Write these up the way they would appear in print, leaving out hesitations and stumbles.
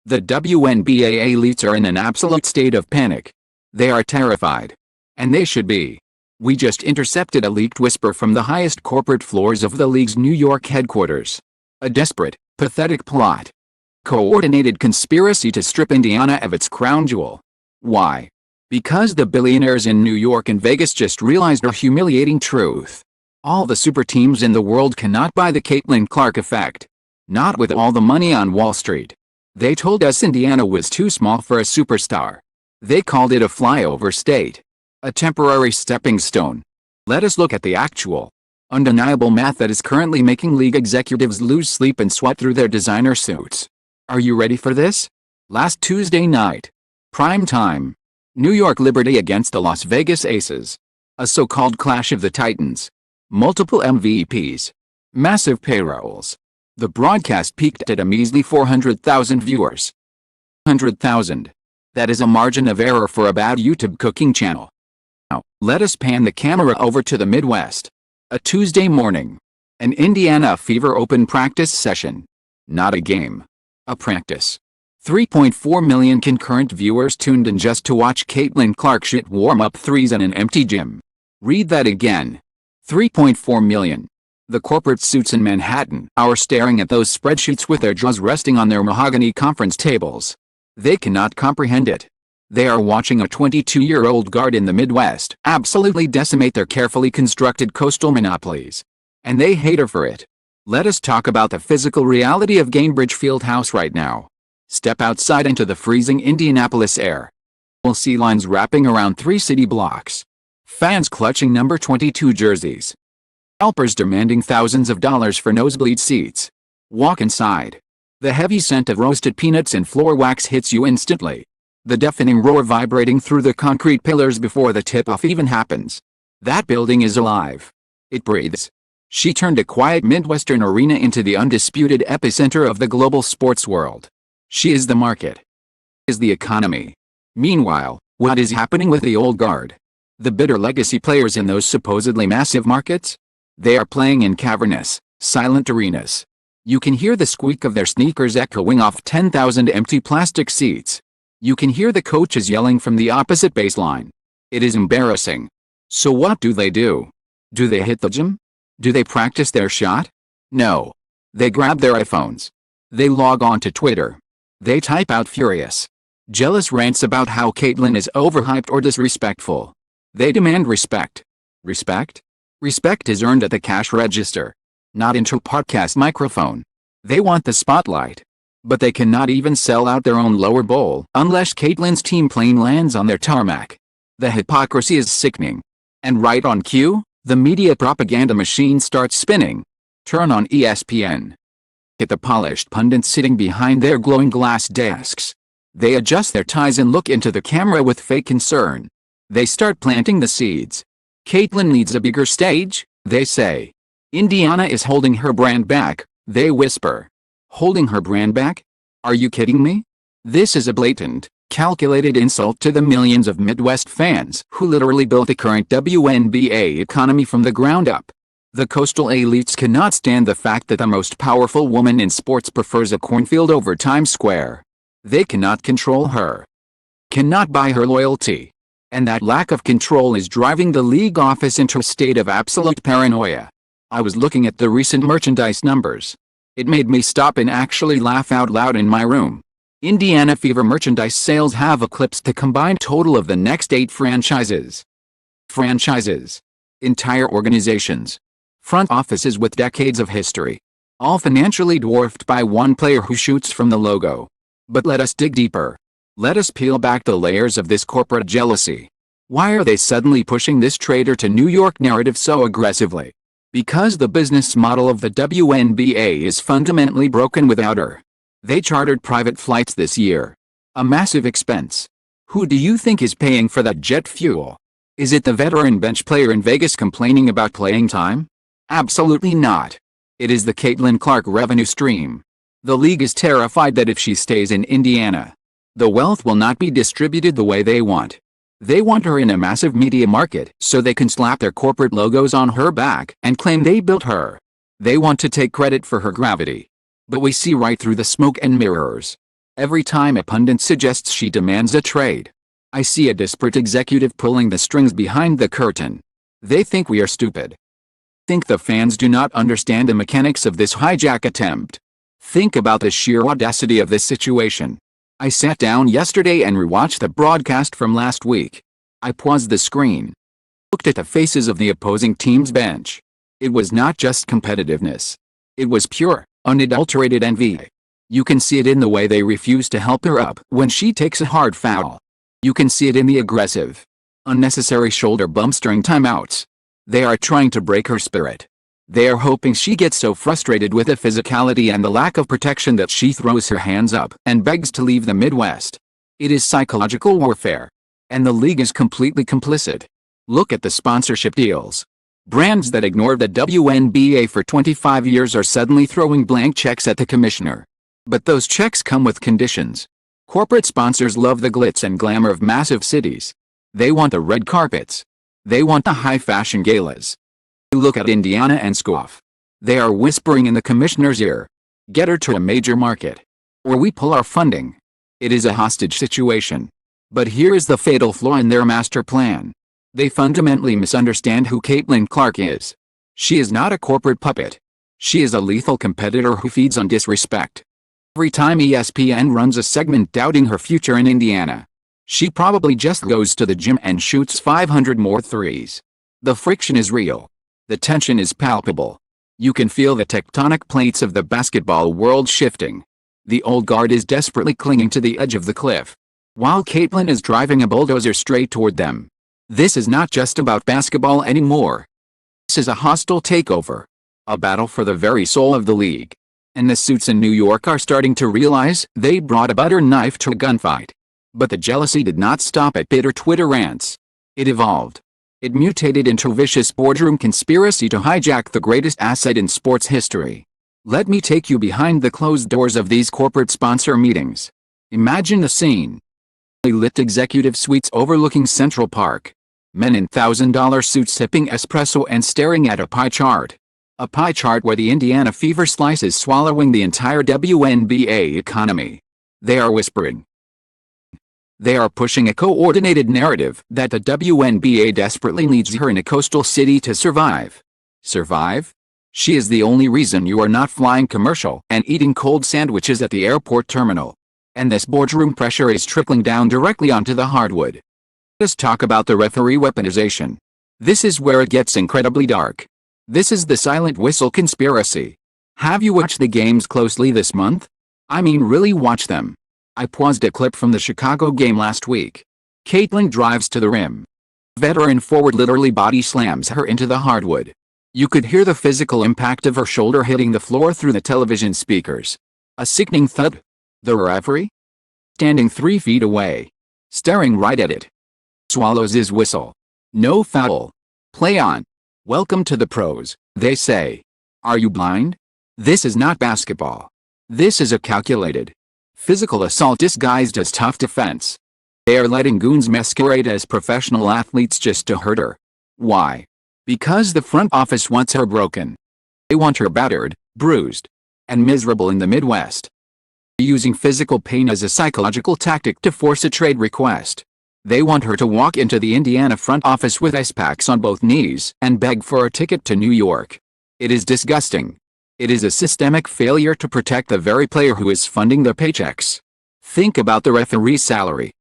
The WNBA elites are in an absolute state of panic. They are terrified. And they should be. We just intercepted a leaked whisper from the highest corporate floors of the league's New York headquarters. A desperate, pathetic plot. Coordinated conspiracy to strip Indiana of its crown jewel. Why? Because the billionaires in New York and Vegas just realized a humiliating truth. All the super teams in the world cannot buy the Caitlin Clark effect. Not with all the money on Wall Street. They told us Indiana was too small for a superstar. They called it a flyover state. A temporary stepping stone. Let us look at the actual, undeniable math that is currently making league executives lose sleep and sweat through their designer suits. Are you ready for this? Last Tuesday night. Prime time. New York Liberty against the Las Vegas Aces. A so-called clash of the Titans. Multiple MVPs. Massive payrolls. The broadcast peaked at a measly 400,000 viewers. 100,000. That is a margin of error for a bad YouTube cooking channel. Now, let us pan the camera over to the Midwest. A Tuesday morning. An Indiana Fever open practice session. Not a game. A practice. 3.4 million concurrent viewers tuned in just to watch Caitlin Clark shoot warm-up threes in an empty gym. Read that again. 3.4 million. The corporate suits in Manhattan are staring at those spreadsheets with their jaws resting on their mahogany conference tables. They cannot comprehend it. They are watching a 22-year-old guard in the Midwest absolutely decimate their carefully constructed coastal monopolies. And they hate her for it. Let us talk about the physical reality of Gainbridge Fieldhouse right now. Step outside into the freezing Indianapolis air. We'll see lines wrapping around 3 city blocks. Fans clutching number 22 jerseys. Scalpers demanding thousands of dollars for nosebleed seats. Walk inside. The heavy scent of roasted peanuts and floor wax hits you instantly. The deafening roar vibrating through the concrete pillars before the tip-off even happens. That building is alive. It breathes. She turned a quiet Midwestern arena into the undisputed epicenter of the global sports world. She is the market. Is the economy. Meanwhile, what is happening with the old guard? The bitter legacy players in those supposedly massive markets? They are playing in cavernous, silent arenas. You can hear the squeak of their sneakers echoing off 10,000 empty plastic seats. You can hear the coaches yelling from the opposite baseline. It is embarrassing. So what do? Do they hit the gym? Do they practice their shot? No. They grab their iPhones. They log on to Twitter. They type out furious, jealous rants about how Caitlin is overhyped or disrespectful. They demand respect. Respect? Respect is earned at the cash register, not into a podcast microphone. They want the spotlight. But they cannot even sell out their own lower bowl unless Caitlin's team plane lands on their tarmac. The hypocrisy is sickening. And right on cue, the media propaganda machine starts spinning. Turn on ESPN. Get the polished pundits sitting behind their glowing glass desks. They adjust their ties and look into the camera with fake concern. They start planting the seeds. Caitlin needs a bigger stage, they say. Indiana is holding her brand back, they whisper. Holding her brand back? Are you kidding me? This is a blatant, calculated insult to the millions of Midwest fans who literally built the current WNBA economy from the ground up. The coastal elites cannot stand the fact that the most powerful woman in sports prefers a cornfield over Times Square. They cannot control her. Cannot buy her loyalty. And that lack of control is driving the league office into a state of absolute paranoia. I was looking at the recent merchandise numbers. It made me stop and actually laugh out loud in my room. Indiana Fever merchandise sales have eclipsed the combined total of the next 8 franchises. Franchises. Entire organizations. Front offices with decades of history. All financially dwarfed by one player who shoots from the logo. But let us dig deeper. Let us peel back the layers of this corporate jealousy. Why are they suddenly pushing this traitor to New York narrative so aggressively? Because the business model of the WNBA is fundamentally broken without her. They chartered private flights this year. A massive expense. Who do you think is paying for that jet fuel? Is it the veteran bench player in Vegas complaining about playing time? Absolutely not. It is the Caitlin Clark revenue stream. The league is terrified that if she stays in Indiana, the wealth will not be distributed the way they want. They want her in a massive media market so they can slap their corporate logos on her back and claim they built her. They want to take credit for her gravity. But we see right through the smoke and mirrors. Every time a pundit suggests she demands a trade, I see a desperate executive pulling the strings behind the curtain. They think we are stupid. Think the fans do not understand the mechanics of this hijack attempt. Think about the sheer audacity of this situation. I sat down yesterday and rewatched the broadcast from last week. I paused the screen, looked at the faces of the opposing team's bench. It was not just competitiveness. It was pure, unadulterated envy. You can see it in the way they refuse to help her up when she takes a hard foul. You can see it in the aggressive, unnecessary shoulder bumps during timeouts. They are trying to break her spirit. They are hoping she gets so frustrated with the physicality and the lack of protection that she throws her hands up and begs to leave the Midwest. It is psychological warfare. And the league is completely complicit. Look at the sponsorship deals. Brands that ignored the WNBA for 25 years are suddenly throwing blank checks at the commissioner. But those checks come with conditions. Corporate sponsors love the glitz and glamour of massive cities. They want the red carpets. They want the high-fashion galas. Look at Indiana and scoff. They are whispering in the commissioner's ear. Get her to a major market, or we pull our funding. It is a hostage situation. But here is the fatal flaw in their master plan. They fundamentally misunderstand who Caitlin Clark is. She is not a corporate puppet. She is a lethal competitor who feeds on disrespect. Every time ESPN runs a segment doubting her future in Indiana, she probably just goes to the gym and shoots 500 more threes. The friction is real. The tension is palpable. You can feel the tectonic plates of the basketball world shifting. The old guard is desperately clinging to the edge of the cliff, while Caitlin is driving a bulldozer straight toward them. This is not just about basketball anymore. This is a hostile takeover. A battle for the very soul of the league. And the suits in New York are starting to realize they brought a butter knife to a gunfight. But the jealousy did not stop at bitter Twitter rants. It evolved. It mutated into a vicious boardroom conspiracy to hijack the greatest asset in sports history. Let me take you behind the closed doors of these corporate sponsor meetings. Imagine the scene. Lit executive suites overlooking Central Park. Men in $1,000 suits sipping espresso and staring at a pie chart. A pie chart where the Indiana Fever slice is swallowing the entire WNBA economy. They are whispering. They are pushing a coordinated narrative that the WNBA desperately needs her in a coastal city to survive. Survive? She is the only reason you are not flying commercial and eating cold sandwiches at the airport terminal. And this boardroom pressure is trickling down directly onto the hardwood. Let's talk about the referee weaponization. This is where it gets incredibly dark. This is the silent whistle conspiracy. Have you watched the games closely this month? I mean, really watch them. I paused a clip from the Chicago game last week. Caitlin drives to the rim. Veteran forward literally body slams her into the hardwood. You could hear the physical impact of her shoulder hitting the floor through the television speakers. A sickening thud. The referee, standing 3 feet away, staring right at it, swallows his whistle. No foul. Play on. Welcome to the pros, they say. Are you blind? This is not basketball. This is a calculated, physical assault disguised as tough defense. They are letting goons masquerade as professional athletes just to hurt her. Why? Because the front office wants her broken. They want her battered, bruised, and miserable in the Midwest. Using physical pain as a psychological tactic to force a trade request. They want her to walk into the Indiana front office with ice packs on both knees and beg for a ticket to New York. It is disgusting. It is a systemic failure to protect the very player who is funding their paychecks. Think about the referee's salary.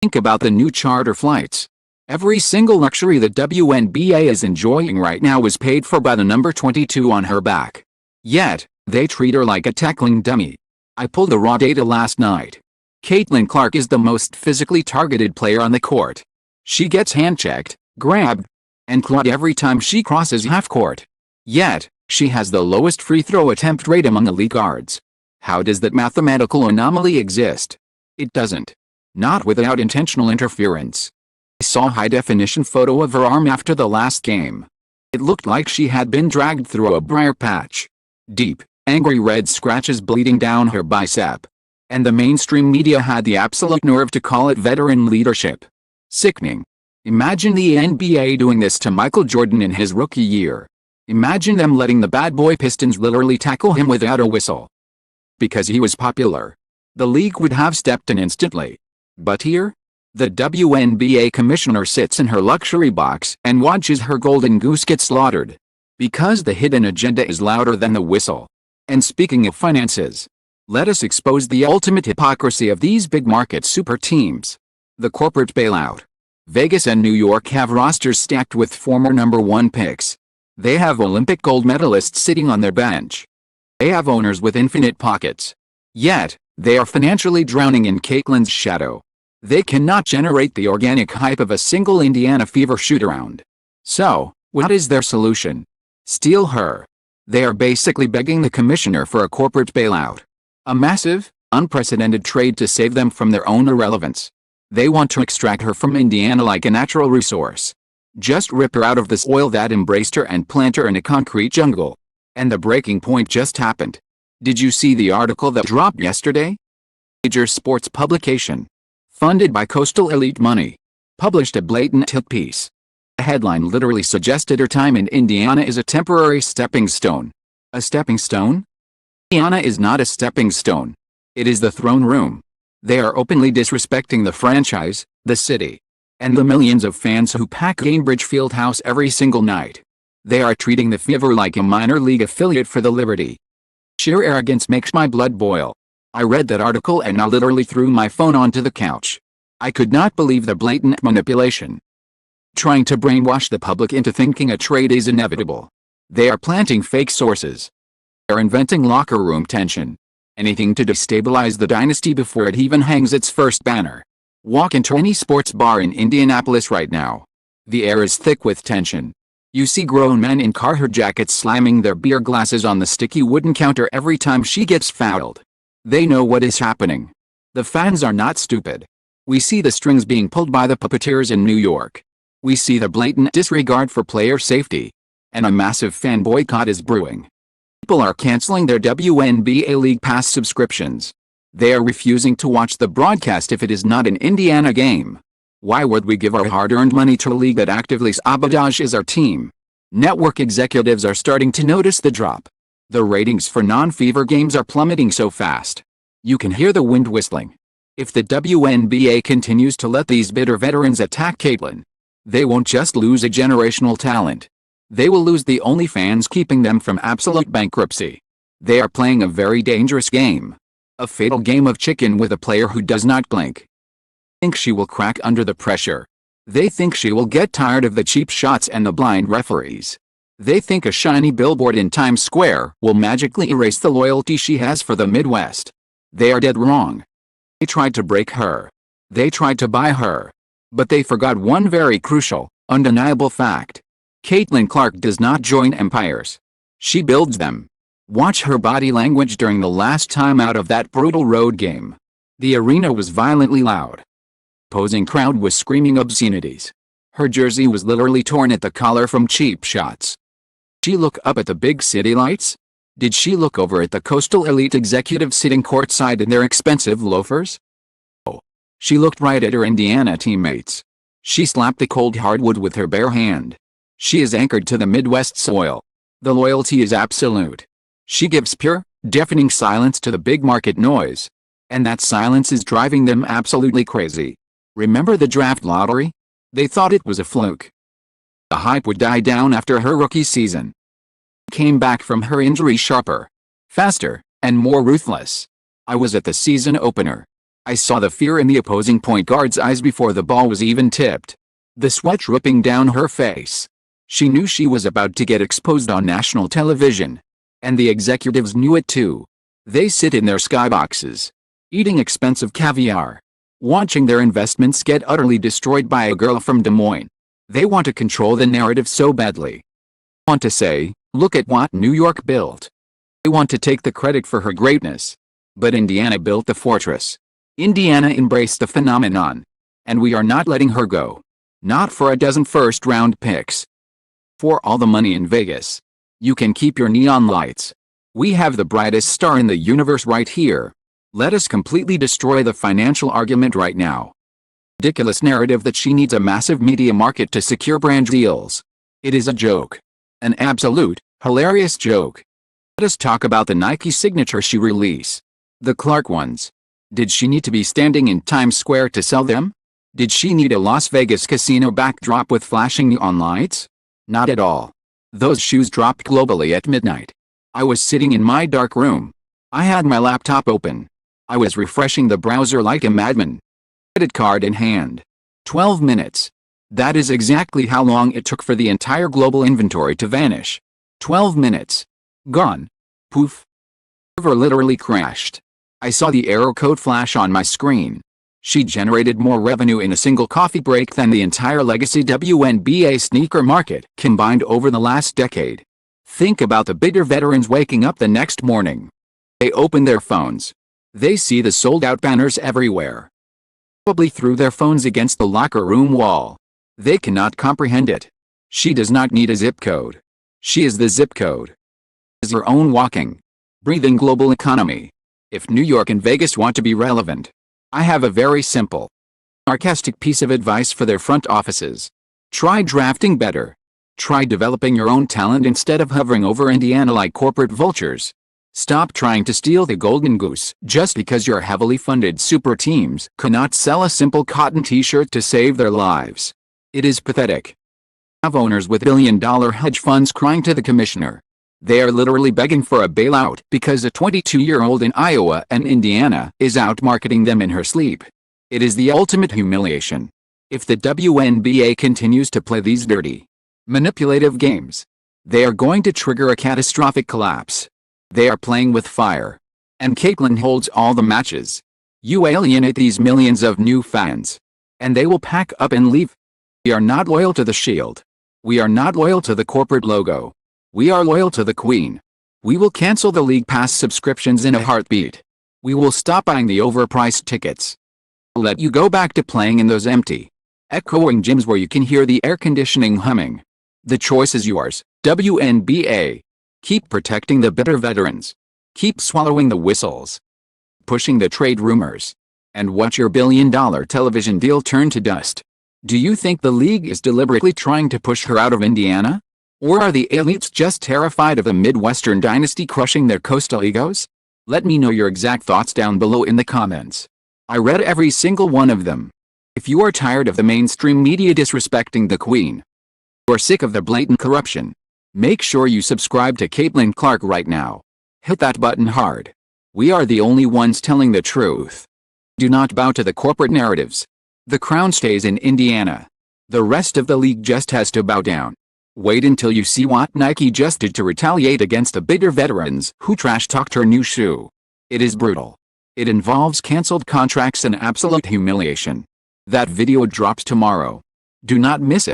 Think about the new charter flights. Every single luxury the WNBA is enjoying right now is paid for by the number 22 on her back. Yet, they treat her like a tackling dummy. I pulled the raw data last night. Caitlin Clark is the most physically targeted player on the court. She gets hand-checked, grabbed, and clawed every time she crosses half-court. Yet, she has the lowest free throw attempt rate among elite guards. How does that mathematical anomaly exist? It doesn't. Not without intentional interference. I saw a high-definition photo of her arm after the last game. It looked like she had been dragged through a briar patch. Deep, angry red scratches bleeding down her bicep. And the mainstream media had the absolute nerve to call it veteran leadership. Sickening. Imagine the NBA doing this to Michael Jordan in his rookie year. Imagine them letting the bad boy Pistons literally tackle him without a whistle. Because he was popular. the league would have stepped in instantly. But here, the WNBA commissioner sits in her luxury box and watches her golden goose get slaughtered. Because the hidden agenda is louder than the whistle. And speaking of finances, let us expose the ultimate hypocrisy of these big market super teams. The corporate bailout. Vegas and New York have rosters stacked with former number one picks. They have Olympic gold medalists sitting on their bench. They have owners with infinite pockets. Yet, they are financially drowning in Caitlin's shadow. They cannot generate the organic hype of a single Indiana Fever shoot-around. So, what is their solution? Steal her. They are basically begging the commissioner for a corporate bailout. A massive, unprecedented trade to save them from their own irrelevance. They want to extract her from Indiana like a natural resource. Just rip her out of the soil that embraced her and plant her in a concrete jungle. And the breaking point just happened. Did you see the article that dropped yesterday? Major sports publication, funded by Coastal Elite Money, published a blatant hit piece. The headline literally suggested her time in Indiana is a temporary stepping stone. A stepping stone? Indiana is not a stepping stone. It is the throne room. They are openly disrespecting the franchise, the city, and the millions of fans who pack Gainbridge Fieldhouse every single night. They are treating the Fever like a minor league affiliate for the Liberty. Sheer arrogance makes my blood boil. I read that article and I literally threw my phone onto the couch. I could not believe the blatant manipulation. Trying to brainwash the public into thinking a trade is inevitable. They are planting fake sources. They are inventing locker room tension. Anything to destabilize the dynasty before it even hangs its first banner. Walk into any sports bar in Indianapolis right now. The air is thick with tension. You see grown men in Carhartt jackets slamming their beer glasses on the sticky wooden counter every time she gets fouled. They know what is happening. The fans are not stupid. We see the strings being pulled by the puppeteers in New York. We see the blatant disregard for player safety. And a massive fan boycott is brewing. People are canceling their WNBA League Pass subscriptions. They are refusing to watch the broadcast if it is not an Indiana game. Why would we give our hard-earned money to a league that actively sabotages our team? Network executives are starting to notice the drop. The ratings for non-Fever games are plummeting so fast. You can hear the wind whistling. If the WNBA continues to let these bitter veterans attack Caitlin, they won't just lose a generational talent. They will lose the only fans keeping them from absolute bankruptcy. They are playing a very dangerous game. A fatal game of chicken with a player who does not blink. Think she will crack under the pressure. They think she will get tired of the cheap shots and the blind referees. They think a shiny billboard in Times Square will magically erase the loyalty she has for the Midwest. They are dead wrong. They tried to break her. They tried to buy her. But they forgot one very crucial, undeniable fact. Caitlin Clark does not join empires. She builds them. Watch her body language during the last time out of that brutal road game. The arena was violently loud. Opposing crowd was screaming obscenities. Her jersey was literally torn at the collar from cheap shots. Did she look up at the big city lights? Did she look over at the Coastal Elite executives sitting courtside in their expensive loafers? Oh. She looked right at her Indiana teammates. She slapped the cold hardwood with her bare hand. She is anchored to the Midwest soil. The loyalty is absolute. She gives pure, deafening silence to the big market noise. And that silence is driving them absolutely crazy. Remember the draft lottery? They thought it was a fluke. The hype would die down after her rookie season. Came back from her injury sharper, faster, and more ruthless. I was at the season opener. I saw the fear in the opposing point guard's eyes before the ball was even tipped. The sweat dripping down her face. She knew she was about to get exposed on national television. And the executives knew it too. They sit in their skyboxes, eating expensive caviar, watching their investments get utterly destroyed by a girl from Des Moines. They want to control the narrative so badly. They want to say, look at what New York built. They want to take the credit for her greatness. But Indiana built the fortress. Indiana embraced the phenomenon. And we are not letting her go. Not for a dozen first-round picks. For all the money in Vegas. You can keep your neon lights. We have the brightest star in the universe right here. Let us completely destroy the financial argument right now. Ridiculous narrative that she needs a massive media market to secure brand deals. It is a joke. An absolute, hilarious joke. Let us talk about the Nike signature shoe release. The Clark ones. Did she need to be standing in Times Square to sell them? Did she need a Las Vegas casino backdrop with flashing neon lights? Not at all. Those shoes dropped globally at midnight. I was sitting in my dark room. I had my laptop open. I was refreshing the browser like a madman. Credit card in hand. 12 minutes. That is exactly how long it took for the entire global inventory to vanish. 12 minutes. Gone. Poof. Server literally crashed. I saw the error code flash on my screen. She generated more revenue in a single coffee break than the entire legacy WNBA sneaker market combined over the last decade. Think about the bitter veterans waking up the next morning. They open their phones. They see the sold-out banners everywhere. Probably threw their phones against the locker room wall. They cannot comprehend it. She does not need a zip code. She is the zip code. She is her own walking, breathing global economy. If New York and Vegas want to be relevant, I have a very simple, sarcastic piece of advice for their front offices. Try drafting better. Try developing your own talent instead of hovering over Indiana like corporate vultures. Stop trying to steal the golden goose just because your heavily funded super teams cannot sell a simple cotton t-shirt to save their lives. It is pathetic. Have owners with billion-dollar hedge funds crying to the commissioner. They are literally begging for a bailout because a 22-year-old in Iowa and Indiana is out marketing them in her sleep. It is the ultimate humiliation. If the WNBA continues to play these dirty, manipulative games, they are going to trigger a catastrophic collapse. They are playing with fire. And Caitlin holds all the matches. You alienate these millions of new fans, and they will pack up and leave. We are not loyal to the Shield. We are not loyal to the corporate logo. We are loyal to the Queen. We will cancel the League Pass subscriptions in a heartbeat. We will stop buying the overpriced tickets. We'll let you go back to playing in those empty, echoing gyms where you can hear the air conditioning humming. The choice is yours, WNBA. Keep protecting the bitter veterans. Keep swallowing the whistles. Pushing the trade rumors. And watch your billion-dollar television deal turn to dust. Do you think the league is deliberately trying to push her out of Indiana? Or are the elites just terrified of a Midwestern dynasty crushing their coastal egos? Let me know your exact thoughts down below in the comments. I read every single one of them. If you are tired of the mainstream media disrespecting the Queen, or sick of the blatant corruption, make sure you subscribe to Caitlin Clark right now. Hit that button hard. We are the only ones telling the truth. Do not bow to the corporate narratives. The crown stays in Indiana. The rest of the league just has to bow down. Wait until you see what Nike just did to retaliate against the bitter veterans who trash-talked her new shoe. It is brutal. It involves canceled contracts and absolute humiliation. That video drops tomorrow. Do not miss it.